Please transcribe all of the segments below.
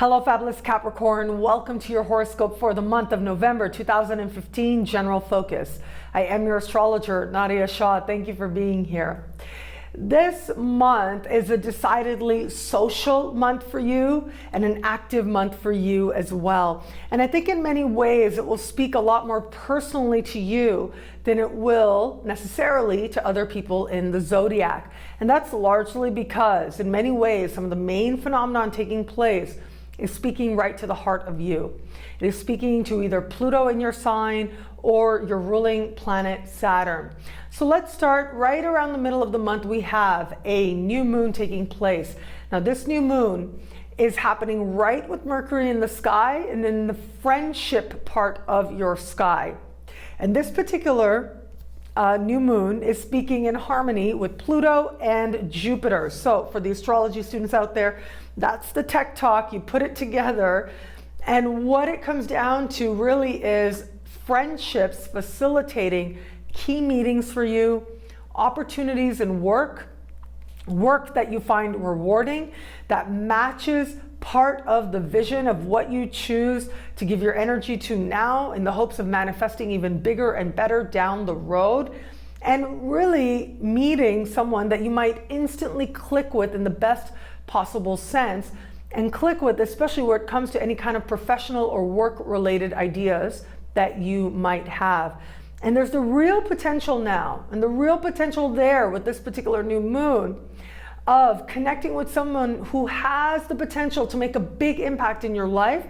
Hello, fabulous Capricorn. Welcome to your horoscope for the month of November 2015, General Focus. I am your astrologer, Nadiya Shah. Thank you for being here. This month is a decidedly social month for you and an active month for you as well. And I think in many ways it will speak a lot more personally to you than it will necessarily to other people in the zodiac. And that's largely because in many ways some of the main phenomenon taking place is speaking right to the heart of you. It is speaking to either Pluto in your sign or your ruling planet Saturn. So let's start right around the middle of the month. We have a new moon taking place. Now this new moon is happening right with Mercury in the sky and in the friendship part of your sky. And this particular new moon is speaking in harmony with Pluto and Jupiter. So for the astrology students out there, that's the tech talk. You put it together, and what it comes down to really is friendships facilitating key meetings for you, opportunities in work that you find rewarding, that matches part of the vision of what you choose to give your energy to now in the hopes of manifesting even bigger and better down the road, and really meeting someone that you might instantly click with in the best possible sense, and click with especially where it comes to any kind of professional or work related ideas that you might have. And there's the real potential now, and the real potential there with this particular new moon of connecting with someone who has the potential to make a big impact in your life,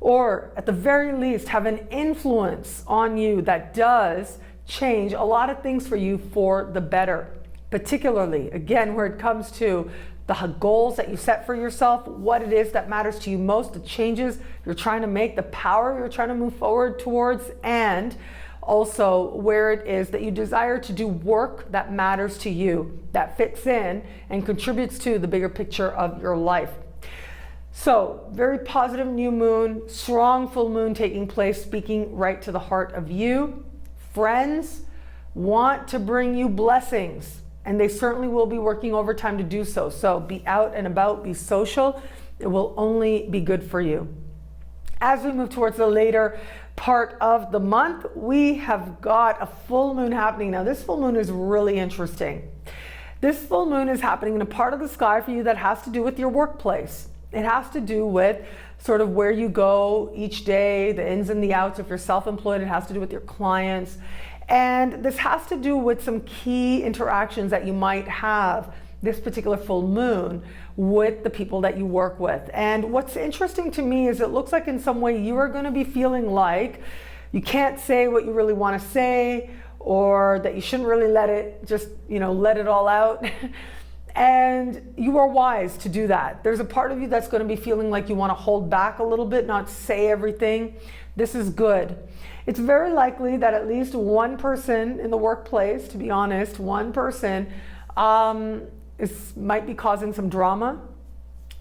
or at the very least have an influence on you that does change a lot of things for you for the better. Particularly, again, where it comes to the goals that you set for yourself, what it is that matters to you most, the changes you're trying to make, the power you're trying to move forward towards, and also where it is that you desire to do work that matters to you, that fits in and contributes to the bigger picture of your life. So very positive new moon, strong full moon taking place, speaking right to the heart of you. Friends want to bring you blessings, and they certainly will be working overtime to do so. So be out and about, be social. It will only be good for you. As we move towards the later part of the month, we have got a full moon happening. Now this full moon is really interesting. This full moon is happening in a part of the sky for you that has to do with your workplace. It has to do with sort of where you go each day, the ins and the outs. If you're self-employed, it has to do with your clients. And this has to do with some key interactions that you might have this particular full moon with the people that you work with. And what's interesting to me is it looks like in some way you are going to be feeling like you can't say what you really want to say, or that you shouldn't really let it just, let it all out. And you are wise to do that. There's a part of you that's going to be feeling like you want to hold back a little bit, not say everything. This is good. It's very likely that at least one person in the workplace, to be honest, one person might be causing some drama.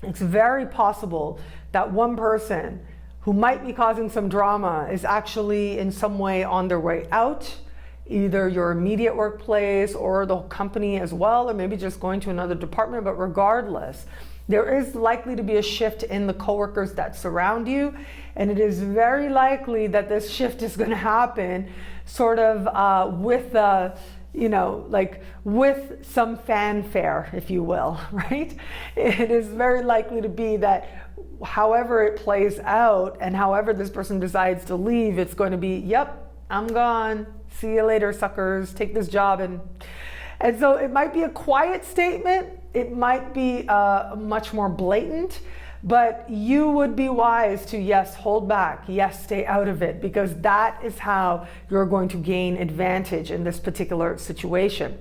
It's very possible that one person who might be causing some drama is actually in some way on their way out, either your immediate workplace or the company as well, or maybe just going to another department. But regardless, there is likely to be a shift in the coworkers that surround you, and it is very likely that this shift is going to happen sort of with with some fanfare, if you will, right? It is very likely to be that however it plays out and however this person decides to leave, it's going to be, yep, I'm gone. See you later, suckers. Take this job. And so it might be a quiet statement. It might be much more blatant, but you would be wise to, yes, hold back. Yes, stay out of it, because that is how you're going to gain advantage in this particular situation.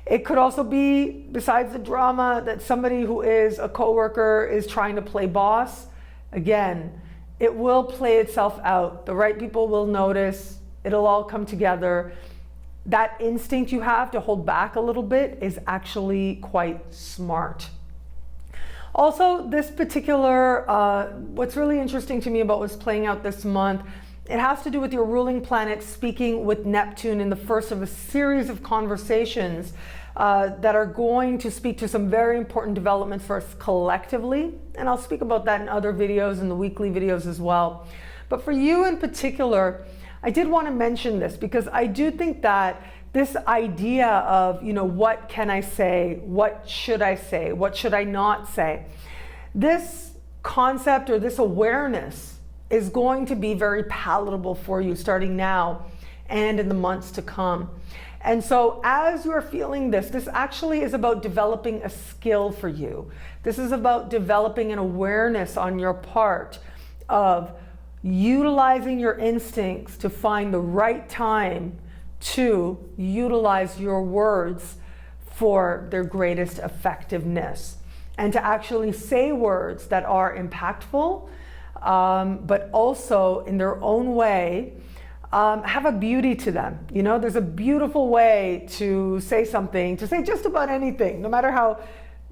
It could also be, besides the drama, that somebody who is a coworker is trying to play boss. Again, it will play itself out. The right people will notice. It'll all come together. That instinct you have to hold back a little bit is actually quite smart. Also, this particular, what's really interesting to me about what's playing out this month It has to do with your ruling planet speaking with Neptune in the first of a series of conversations that are going to speak to some very important developments for us collectively. And I'll speak about that in other videos, in the weekly videos as well. But for you in particular, I did want to mention this because I do think that this idea of, what can I say? What should I say? What should I not say? This concept or this awareness is going to be very palatable for you starting now and in the months to come. And so as you're feeling this actually is about developing a skill for you. This is about developing an awareness on your part of utilizing your instincts to find the right time to utilize your words for their greatest effectiveness, and to actually say words that are impactful, but also in their own way have a beauty to them. There's a beautiful way to say something, to say just about anything, no matter how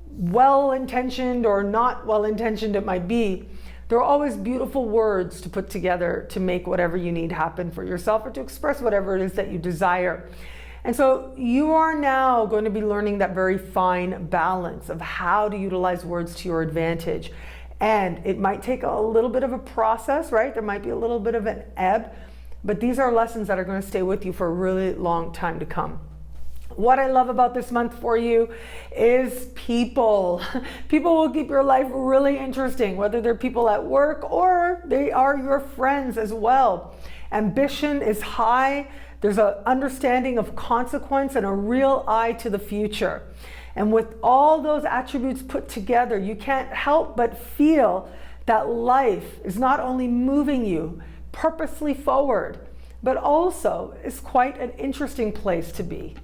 well-intentioned or not well-intentioned it might be. There are always beautiful words to put together to make whatever you need happen for yourself, or to express whatever it is that you desire. And so you are now going to be learning that very fine balance of how to utilize words to your advantage. And it might take a little bit of a process, right? There might be a little bit of an ebb, but these are lessons that are going to stay with you for a really long time to come. What I love about this month for you is people. People will keep your life really interesting, whether they're people at work or they are your friends as well. Ambition is high. There's an understanding of consequence and a real eye to the future. And with all those attributes put together, you can't help but feel that life is not only moving you purposely forward, but also is quite an interesting place to be.